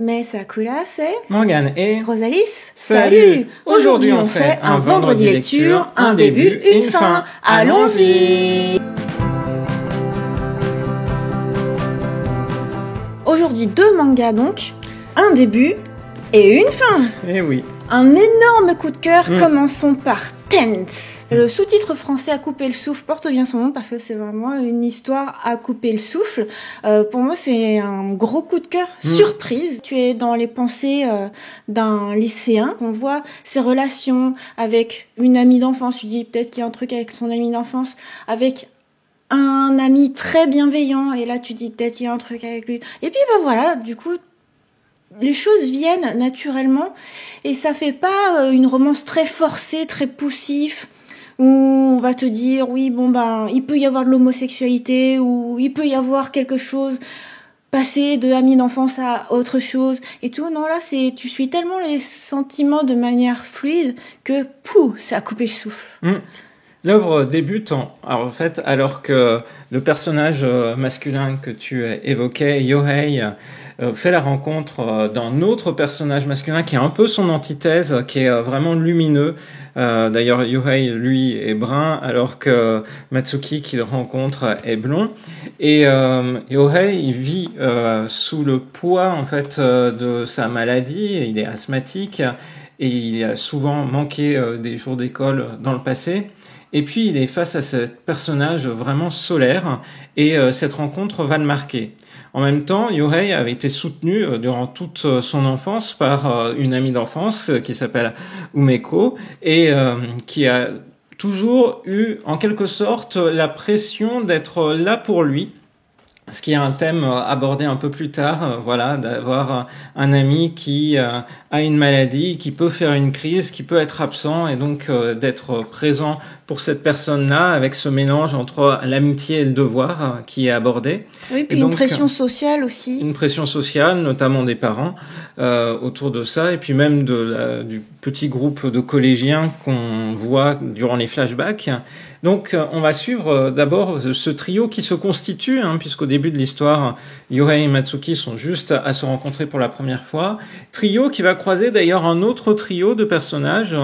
Mais Sakura, c'est Morgane et Rosalis. Salut. Aujourd'hui, on fait un vendredi lecture, un début, une fin. Allons-y. Aujourd'hui, 2 mangas donc, un début et une fin. Eh oui. Un énorme coup de cœur, commençons par Tense. Le sous-titre français à couper le souffle porte bien son nom parce que c'est vraiment une histoire à couper le souffle. Pour moi, c'est un gros coup de cœur, surprise. Tu es dans les pensées d'un lycéen. On voit ses relations avec une amie d'enfance. Tu dis peut-être qu'il y a un truc avec son amie d'enfance, avec un ami très bienveillant. Et là, tu dis peut-être qu'il y a un truc avec lui. Et puis, voilà, du coup, les choses viennent naturellement et ça fait pas une romance très forcée, très poussif où on va te dire oui il peut y avoir de l'homosexualité ou il peut y avoir quelque chose passer de ami d'enfance à autre chose et tout. Non, là tu suis tellement les sentiments de manière fluide que ça a coupé le souffle. L'œuvre débute alors que le personnage masculin que tu évoquais, Yohei, fait la rencontre d'un autre personnage masculin qui est un peu son antithèse, qui est vraiment lumineux. D'ailleurs, Yohei, lui, est brun, alors que Matsuki, qu'il rencontre, est blond. Et Yohei, il vit sous le poids en fait de sa maladie. Il est asthmatique et il a souvent manqué des jours d'école dans le passé. Et puis, il est face à ce personnage vraiment solaire et cette rencontre va le marquer. En même temps, Yohei avait été soutenu durant toute son enfance par une amie d'enfance qui s'appelle Umeko et qui a toujours eu en quelque sorte la pression d'être là pour lui. Ce qui est un thème abordé un peu plus tard, d'avoir un ami qui a une maladie, qui peut faire une crise, qui peut être absent et donc d'être présent pour cette personne-là avec ce mélange entre l'amitié et le devoir qui est abordé. Oui, puis donc, une pression sociale aussi. Une pression sociale, notamment des parents, autour de ça, et puis même du petit groupe de collégiens qu'on voit durant les flashbacks. Donc, on va suivre d'abord ce trio qui se constitue, puisqu'au début de l'histoire, Yohei et Matsuki sont juste à se rencontrer pour la première fois. Trio qui va croiser d'ailleurs un autre trio de personnages,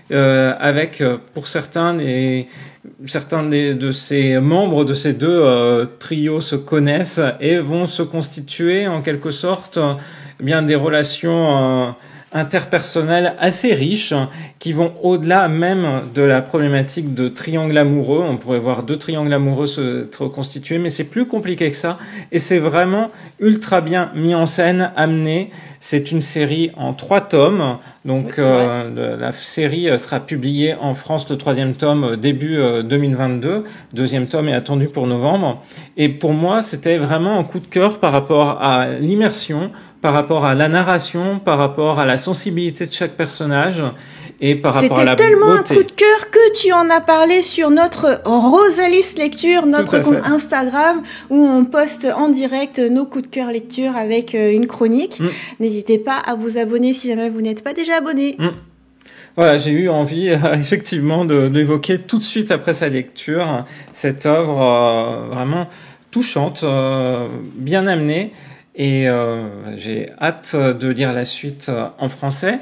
avec pour certains de ces membres de ces deux trios se connaissent et vont se constituer en quelque sorte bien des relations interpersonnelles assez riches qui vont au-delà même de la problématique de triangle amoureux. On pourrait voir 2 triangles amoureux se reconstituer, mais c'est plus compliqué que ça et c'est vraiment ultra bien mis en scène, amené. C'est une série en 3 tomes, donc la série sera publiée en France le 3e tome début 2022. 2e tome est attendu pour novembre. Et pour moi, c'était vraiment un coup de cœur par rapport à l'immersion, par rapport à la narration, par rapport à la sensibilité de chaque personnage. Et par rapport à la beauté. C'était tellement un coup de cœur que tu en as parlé sur notre Rosalis Lecture, notre compte Instagram, où on poste en direct nos coups de cœur lecture avec une chronique. N'hésitez pas à vous abonner si jamais vous n'êtes pas déjà abonné. Voilà, j'ai eu envie effectivement de l'évoquer tout de suite après sa lecture. Cette œuvre vraiment touchante, bien amenée. Et j'ai hâte de lire la suite en français.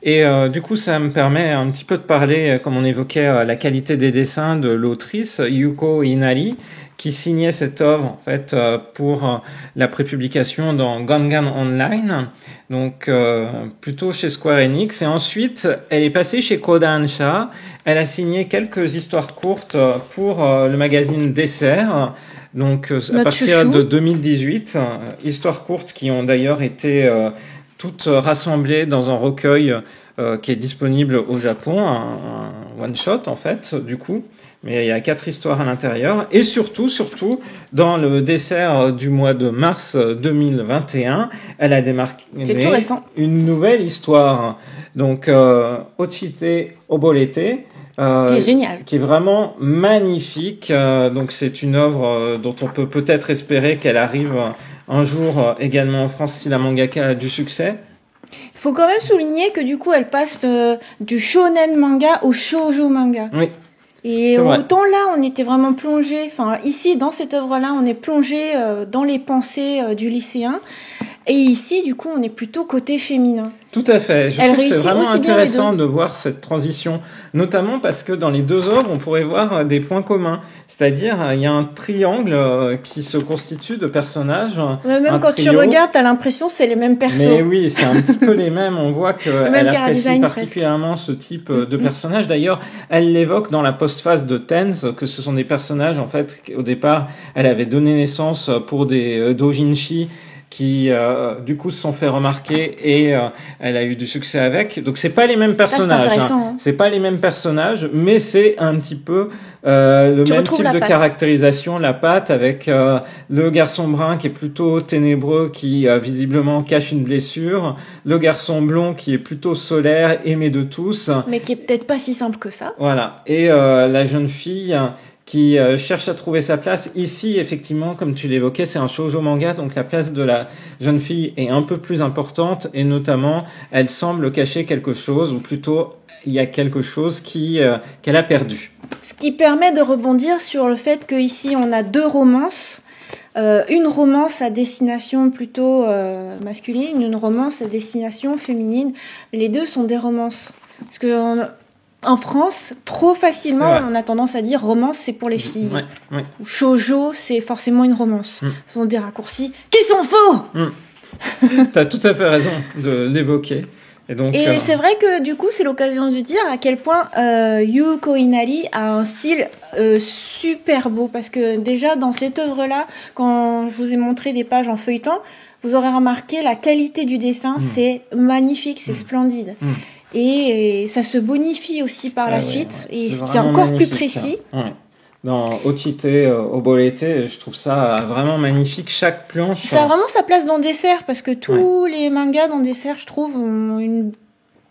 Et du coup, ça me permet un petit peu de parler, comme on évoquait, la qualité des dessins de l'autrice Yuko Inari, qui signait cette œuvre en fait pour la prépublication dans Gangan Online, donc plutôt chez Square Enix. Et ensuite, elle est passée chez Kodansha. Elle a signé quelques histoires courtes pour le magazine Dessert. Donc à partir de 2018, histoires courtes qui ont d'ailleurs été toutes rassemblées dans un recueil qui est disponible au Japon, un one-shot en fait, du coup. Mais il y a 4 histoires à l'intérieur. Et surtout, dans le dessert du mois de mars 2021, elle a démarqué une nouvelle histoire. Donc, Ochite Obolete. Qui est génial. Qui est vraiment magnifique. Donc, c'est une œuvre dont on peut peut-être espérer qu'elle arrive un jour également en France si la mangaka a du succès. Il faut quand même souligner que du coup, elle passe du shonen manga au shoujo manga. Oui. Et autant là, on était vraiment plongé, ici, dans cette œuvre-là, on est plongé dans les pensées du lycéen. Et ici, du coup, on est plutôt côté féminin. Tout à fait. Je trouve que c'est vraiment intéressant de voir cette transition, notamment parce que dans les deux œuvres, on pourrait voir des points communs. C'est-à-dire, il y a un triangle qui se constitue de personnages. Ouais, même quand tu regardes, t'as l'impression que c'est les mêmes persos. Mais oui, c'est un petit peu les mêmes. On voit qu'elle apprécie particulièrement ce type de personnage. D'ailleurs, elle l'évoque dans la postface de Tense, que ce sont des personnages, en fait, au départ, elle avait donné naissance pour des doujinshi qui du coup se sont fait remarquer et elle a eu du succès avec. Donc c'est pas les mêmes personnages, c'est pas les mêmes personnages, mais c'est un petit peu le même type de caractérisation, la patte avec le garçon brun qui est plutôt ténébreux, qui visiblement cache une blessure, le garçon blond qui est plutôt solaire, aimé de tous, mais qui est peut-être pas si simple que ça. Voilà, et la jeune fille qui cherche à trouver sa place. Ici, effectivement, comme tu l'évoquais, c'est un shoujo manga, donc la place de la jeune fille est un peu plus importante, et notamment, elle semble cacher quelque chose, ou plutôt, il y a quelque chose qu'elle a perdu. Ce qui permet de rebondir sur le fait qu'ici, on a deux romances. Une romance à destination plutôt masculine, une romance à destination féminine. Les deux sont des romances. Parce que en France, trop facilement, on a tendance à dire romance, c'est pour les filles. Ouais. Ou shoujo, c'est forcément une romance. Ce sont des raccourcis qui sont faux. T'as tout à fait raison de l'évoquer. Et c'est vrai que du coup, c'est l'occasion de dire à quel point Yuko Inari a un style super beau. Parce que déjà, dans cette œuvre-là, quand je vous ai montré des pages en feuilletant, vous aurez remarqué la qualité du dessin, c'est magnifique, c'est splendide. Et ça se bonifie aussi par la suite, et c'est encore plus précis. Ouais. Dans Otite, Obolete, je trouve ça vraiment magnifique, chaque planche. Ça a vraiment sa place dans Dessert, parce que tous les mangas dans Dessert, je trouve, ont une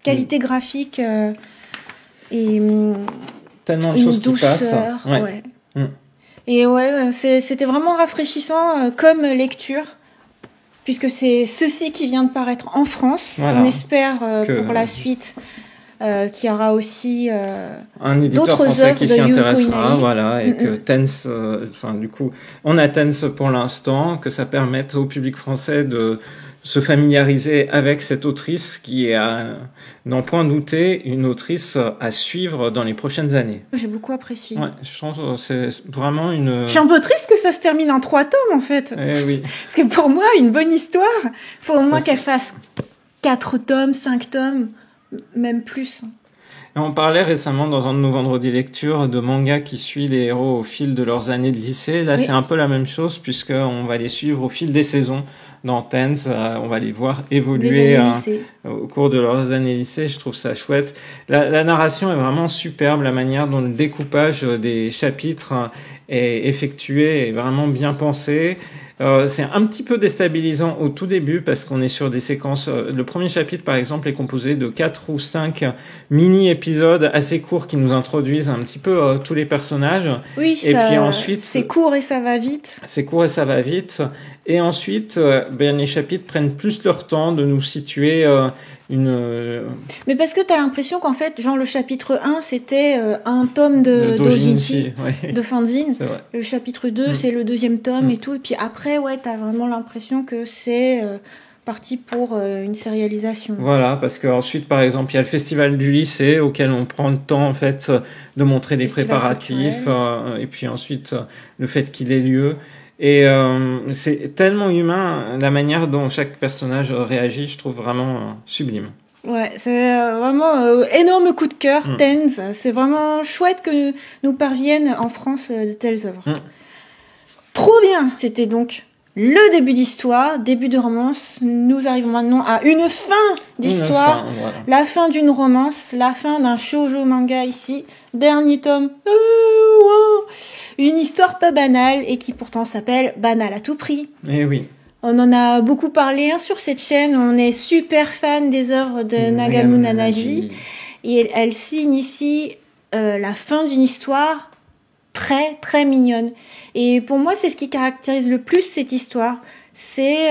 qualité graphique et tellement de choses douceur, qui passent. Et c'était vraiment rafraîchissant comme lecture. Puisque c'est ceci qui vient de paraître en France. Voilà. On espère pour la suite qu'il y aura aussi un éditeur français qui s'y intéressera, voilà, et que Tense, du coup, on a Tense pour l'instant, que ça permette au public français de se familiariser avec cette autrice qui est, n'en point douter, une autrice à suivre dans les prochaines années. J'ai beaucoup apprécié. Ouais, je pense que c'est vraiment une... Je suis un peu triste que ça se termine en 3 tomes, en fait. Oui. Parce que pour moi, une bonne histoire, faut au moins qu'elle fasse 4 tomes, 5 tomes, même plus. Et on parlait récemment dans un de nos vendredis lecture de manga qui suit les héros au fil de leurs années de lycée. Là, c'est un peu la même chose puisqu'on va les suivre au fil des saisons dans Tense. On va les voir évoluer au cours de leurs années lycée. Je trouve ça chouette. La narration est vraiment superbe. La manière dont le découpage des chapitres est effectué est vraiment bien pensé. C'est un petit peu déstabilisant au tout début parce qu'on est sur des séquences. Le premier chapitre, par exemple, est composé de 4 ou 5 mini-épisodes assez courts qui nous introduisent un petit peu tous les personnages. Oui, et puis ensuite, c'est court et ça va vite. C'est court et ça va vite. Et ensuite, les chapitres prennent plus leur temps de nous situer Mais parce que t'as l'impression qu'en fait, genre le chapitre 1, c'était un tome de doujinshi, de fanzine. Le chapitre 2, c'est le deuxième tome et tout. Et puis après, t'as vraiment l'impression que c'est parti pour une sérialisation. Voilà, parce qu'ensuite, par exemple, il y a le festival du lycée auquel on prend le temps, en fait, de montrer des préparatifs. Et puis ensuite, le fait qu'il ait lieu. Et c'est tellement humain la manière dont chaque personnage réagit, je trouve vraiment sublime. Ouais, c'est vraiment énorme coup de cœur, Tense. C'est vraiment chouette que nous parviennent en France de telles œuvres. Trop bien. C'était donc le début d'histoire, début de romance. Nous arrivons maintenant à une fin d'histoire, voilà. La fin d'une romance, la fin d'un shoujo manga ici, dernier tome. Une histoire pas banale et qui pourtant s'appelle Banale à tout prix. Eh oui. On en a beaucoup parlé sur cette chaîne. On est super fan des œuvres de Nagamu Nanaji. Et elle signe ici la fin d'une histoire très, très mignonne. Et pour moi, c'est ce qui caractérise le plus cette histoire. C'est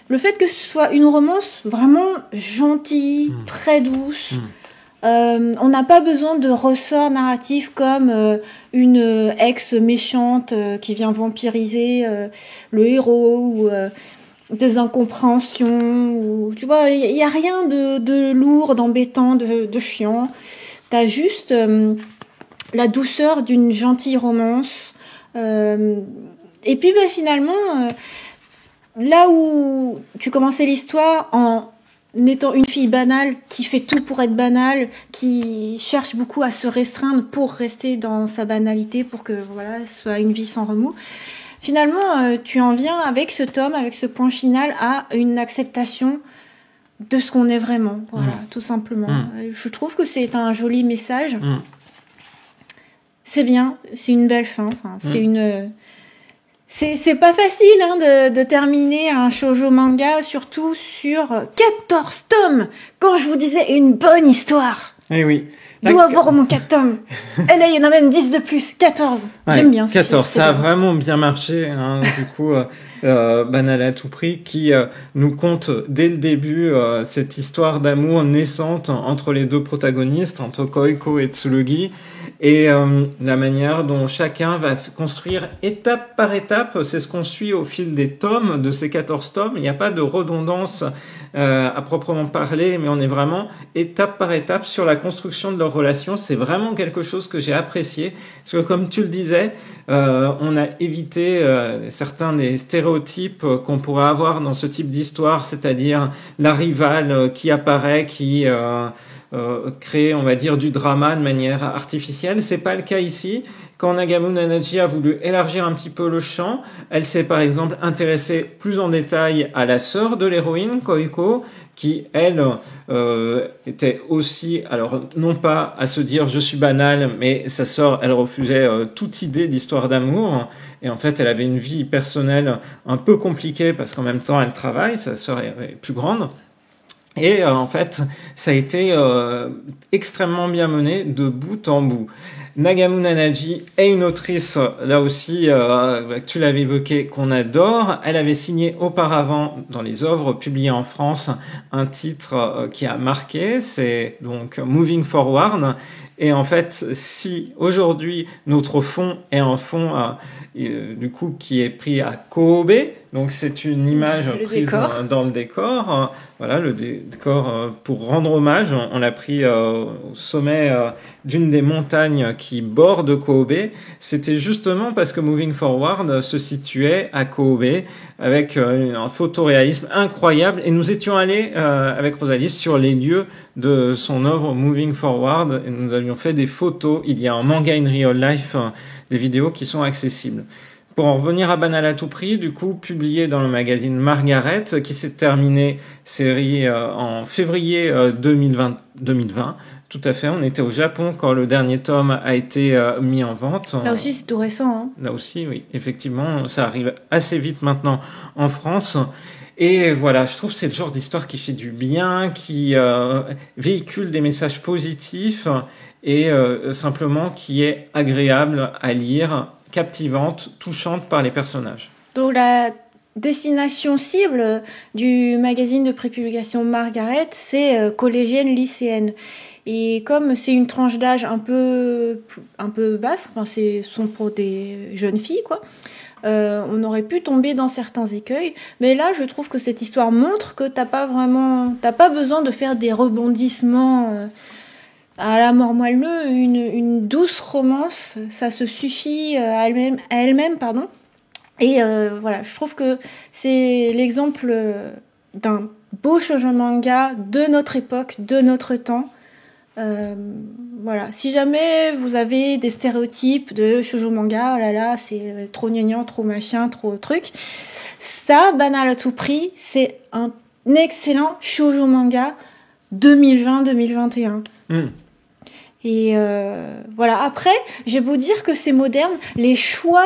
le fait que ce soit une romance vraiment gentille, très douce. On n'a pas besoin de ressorts narratifs comme une ex méchante qui vient vampiriser le héros ou des incompréhensions, ou tu vois, il y a rien de lourd, d'embêtant, de chiant. T'as juste la douceur d'une gentille romance. Et puis finalement, là où tu commençais l'histoire en étant une fille banale, qui fait tout pour être banale, qui cherche beaucoup à se restreindre pour rester dans sa banalité, pour que voilà, ce soit une vie sans remous. Finalement, tu en viens avec ce tome, avec ce point final, à une acceptation de ce qu'on est vraiment, voilà, tout simplement. Je trouve que c'est un joli message. C'est bien, c'est une belle fin. Enfin, c'est une... C'est pas facile de terminer un shoujo manga, surtout sur 14 tomes. Quand je vous disais une bonne histoire. Eh oui. Dois avoir au moins 4 tomes. Et là, il y en a même 10 de plus. 14. Ouais, J'aime bien. 14, ça a vraiment bien marché. Du coup, Banal à tout prix, qui nous conte dès le début cette histoire d'amour naissante entre les deux protagonistes, entre Koiko et Tsurugi. Et la manière dont chacun va construire étape par étape, c'est ce qu'on suit au fil des tomes, de ces 14 tomes. Il n'y a pas de redondance à proprement parler, mais on est vraiment étape par étape sur la construction de leur relation. C'est vraiment quelque chose que j'ai apprécié, parce que comme tu le disais, on a évité certains des stéréotypes qu'on pourrait avoir dans ce type d'histoire, c'est-à-dire la rivale qui apparaît, qui... créer, on va dire, du drama de manière artificielle. C'est pas le cas ici. Quand Nagamu Nanaji a voulu élargir un petit peu le champ, elle s'est par exemple intéressée plus en détail à la sœur de l'héroïne, Koiko, qui, elle, était aussi, alors non pas à se dire je suis banale, mais sa sœur, elle refusait toute idée d'histoire d'amour. Et en fait, elle avait une vie personnelle un peu compliquée parce qu'en même temps, elle travaille, sa sœur est plus grande. Et en fait, ça a été extrêmement bien mené de bout en bout. Nagamu Nanaji est une autrice, là aussi, tu l'avais évoqué, qu'on adore. Elle avait signé auparavant, dans les œuvres publiées en France, un titre qui a marqué, c'est donc Moving Forward. Et en fait, si aujourd'hui notre fond est un fond du coup qui est pris à Kobe, donc c'est une image prise dans le décor, voilà le décor pour rendre hommage, on l'a pris au sommet d'une des montagnes qui bordent Kobe. C'était justement parce que Moving Forward se situait à Kobe avec un photoréalisme incroyable, et nous étions allés avec Rosalie sur les lieux de son œuvre Moving Forward, et nous avions fait des photos. Il y a un manga in real life, des vidéos qui sont accessibles. Pour en revenir à Banal à tout prix, du coup, publié dans le magazine Margaret, qui s'est terminé série en février 2020. Tout à fait, on était au Japon quand le dernier tome a été mis en vente. Là aussi, c'est tout récent. Hein. Là aussi, oui, effectivement, ça arrive assez vite maintenant en France. Et voilà, je trouve que c'est le genre d'histoire qui fait du bien, qui véhicule des messages positifs et simplement qui est agréable à lire, captivante, touchante par les personnages. Donc la destination cible du magazine de prépublication Margaret, c'est collégienne, lycéenne. Et comme c'est une tranche d'âge un peu basse, enfin sont pour des jeunes filles, quoi. On aurait pu tomber dans certains écueils, mais là je trouve que cette histoire montre que t'as pas besoin de faire des rebondissements à la mort moelleux. Une douce romance, ça se suffit à elle-même, pardon. Et voilà, je trouve que c'est l'exemple d'un beau shoujo manga de notre époque, de notre temps. Voilà, si jamais vous avez des stéréotypes de shoujo manga, oh là là, c'est trop gnangnan, trop machin, trop truc, ça, Banal à tout prix, c'est un excellent shoujo manga 2020-2021. Et voilà, après, j'ai beau dire que c'est moderne, les choix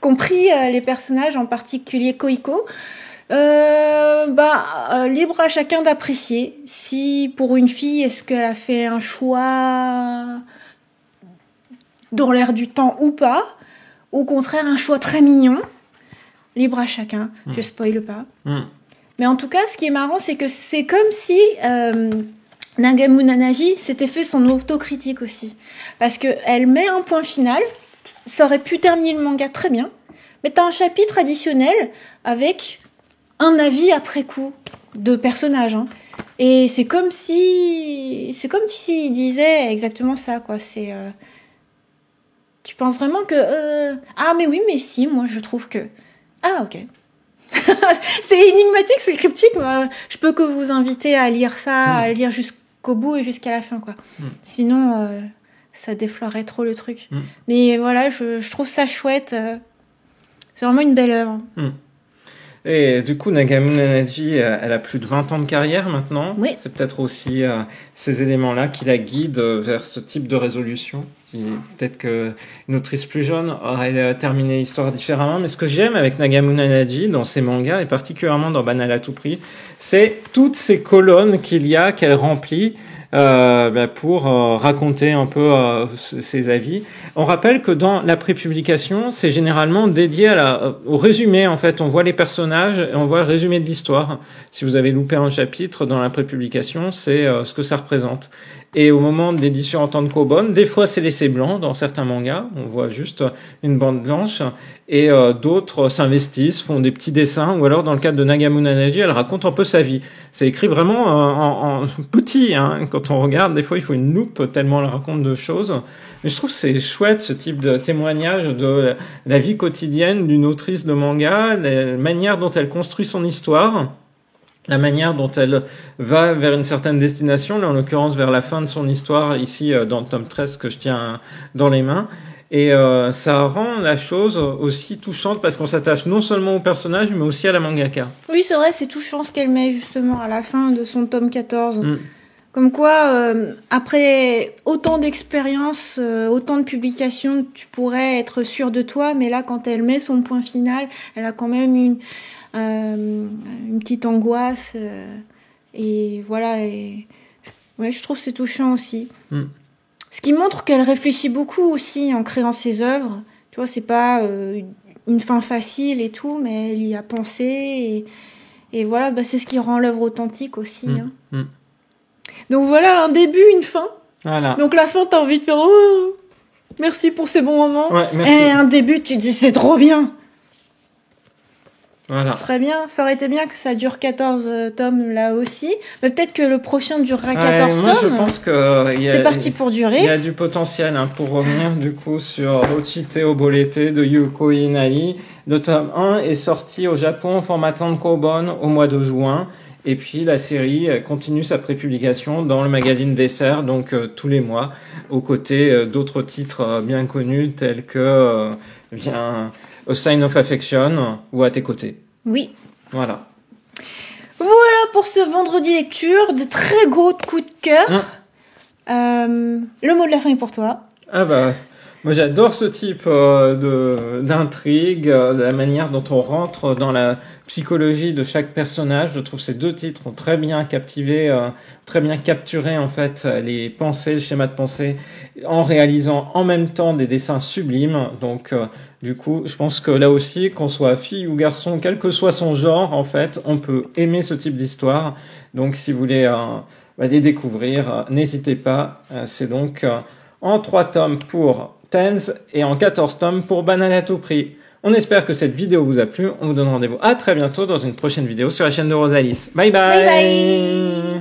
qu'ont pris les personnages, en particulier Koiko, libre à chacun d'apprécier. Si pour une fille, est-ce qu'elle a fait un choix dans l'air du temps ou pas, au contraire un choix très mignon, libre à chacun. Je spoile pas. Mais en tout cas, ce qui est marrant, c'est que c'est comme si Nagamu Nanaji s'était fait son autocritique aussi, parce que elle met un point final. Ça aurait pu terminer le manga très bien, Mais t'as un chapitre additionnel avec un avis après coup de personnage, hein. Et c'est comme s'il disait exactement ça, quoi. C'est tu penses vraiment que ah mais oui mais si, moi je trouve que ah ok. C'est énigmatique, c'est cryptique. Je peux que vous inviter à lire ça, à lire jusqu'au bout et jusqu'à la fin, quoi. Sinon, ça déflorerait trop le truc. Mais voilà, je trouve ça chouette. C'est vraiment une belle œuvre. Et du coup, Nagamune Nanaji, elle a plus de 20 ans de carrière maintenant. Oui. C'est peut-être aussi ces éléments-là qui la guident vers ce type de résolution. Peut-être qu'une autrice plus jeune aurait terminé l'histoire différemment. Mais ce que j'aime avec Nagamune Nanaji dans ses mangas, et particulièrement dans Banal à tout prix, c'est toutes ces colonnes qu'elle remplit pour raconter un peu ses avis. On rappelle que dans la prépublication, c'est généralement dédié au résumé. En fait, on voit les personnages et on voit le résumé de l'histoire. Si vous avez loupé un chapitre dans la prépublication, c'est ce que ça représente. Et au moment de l'édition en tankobon, des fois c'est laissé blanc dans certains mangas, on voit juste une bande blanche, et d'autres s'investissent, font des petits dessins, ou alors dans le cadre de Nagamune Nanaji, elle raconte un peu sa vie. C'est écrit vraiment en petit, hein. Quand on regarde, des fois il faut une loupe tellement elle raconte de choses. Mais je trouve que c'est chouette ce type de témoignage de la vie quotidienne d'une autrice de manga, la manière dont elle construit son histoire, la manière dont elle va vers une certaine destination, là en l'occurrence vers la fin de son histoire, ici dans le tome 13 que je tiens dans les mains. Et ça rend la chose aussi touchante parce qu'on s'attache non seulement au personnage mais aussi à la mangaka. Oui, c'est vrai, c'est touchant ce qu'elle met justement à la fin de son tome 14. Comme quoi, après autant d'expériences, autant de publications, tu pourrais être sûr de toi, mais là, quand elle met son point final, elle a quand même une petite angoisse. Et voilà. Et ouais, je trouve que c'est touchant aussi. Ce qui montre qu'elle réfléchit beaucoup aussi en créant ses œuvres. Tu vois, c'est pas une fin facile et tout, mais elle y a pensé. Et voilà, c'est ce qui rend l'œuvre authentique aussi. Donc voilà, un début, une fin. Voilà. Donc la fin, t'as envie de faire oh, merci pour ces bons moments. Ouais, merci. Et un début, tu te dis c'est trop bien. Voilà. Ce serait bien, ça aurait été bien que ça dure 14 tomes là aussi. Mais peut-être que le prochain durera 14 moi, tomes. Je pense que c'est parti pour durer. Il y a du potentiel pour revenir du coup sur Ochite Obolete de Yuko Inai. Le tome 1 est sorti au Japon en format tankobon au mois de juin. Et puis la série continue sa prépublication dans le magazine Dessert, donc tous les mois, aux côtés d'autres titres bien connus tels que A Sign of Affection ou À tes côtés. Oui. Voilà. Voilà pour ce vendredi lecture, de très gros coups de cœur. Le mot de la fin est pour toi. Ah bah, moi j'adore ce type d'intrigue, la manière dont on rentre dans la psychologie de chaque personnage. Je trouve ces deux titres ont très bien captivé, très bien capturé en fait les pensées, le schéma de pensée, en réalisant en même temps des dessins sublimes. Donc du coup, je pense que là aussi, qu'on soit fille ou garçon, quel que soit son genre, en fait, on peut aimer ce type d'histoire. Donc si vous voulez les découvrir, n'hésitez pas. C'est donc en 3 tomes pour Tens et en 14 tomes pour Banal à tout prix. On espère que cette vidéo vous a plu. On vous donne rendez-vous à très bientôt dans une prochaine vidéo sur la chaîne de Rosalis. Bye bye. Bye bye.